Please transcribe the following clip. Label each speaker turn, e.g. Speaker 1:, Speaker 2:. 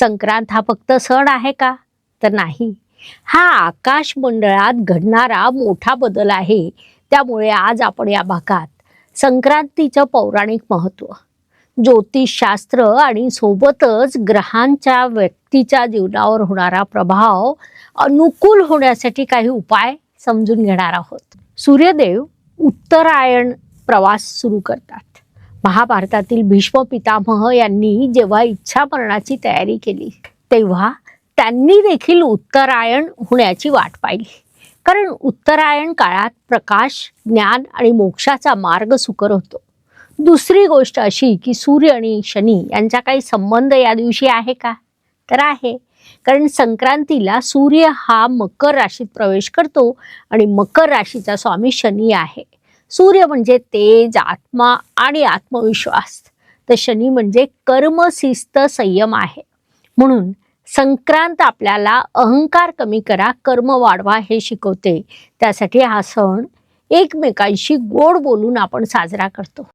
Speaker 1: संक्रांत हा फक्त सण आहे का? तर नाही. हा आकाश मंडळात घडणारा मोठा बदल आहे. त्यामुळे आज आपण या भागात संक्रांतीचं पौराणिक महत्त्व, ज्योतिषशास्त्र आणि सोबतच ग्रहांच्या व्यक्तीच्या जीवनावर होणारा प्रभाव अनुकूल होण्यासाठी काही उपाय समजून घेणार आहोत. सूर्यदेव उत्तरायण प्रवास सुरू करतात. महाभारतातील भीष्म पितामह यांनी जेव्हा इच्छा मरणाची तयारी केली तेव्हा त्यांनी देखील उत्तरायण होण्याची वाट पाहिली. कारण उत्तरायण काळात प्रकाश, ज्ञान आणि मोक्षाचा मार्ग सुकर होतो. दुसरी गोष्ट अशी की सूर्य आणि शनी यांचा काही संबंध या दिवशी आहे का? तर आहे. कारण संक्रांतीला सूर्य हा मकर राशीत प्रवेश करतो आणि मकर राशीचा स्वामी शनी आहे. सूर्य म्हणजे तेज, आत्मा आणि आत्मविश्वास, तर शनी म्हणजे कर्म, शिस्त, संयम आहे. म्हणून संक्रांत आपल्याला अहंकार कमी करा, कर्म वाढवा हे शिकवते. त्यासाठी हा सण एकमेकांशी गोड बोलून आपण साजरा करतो.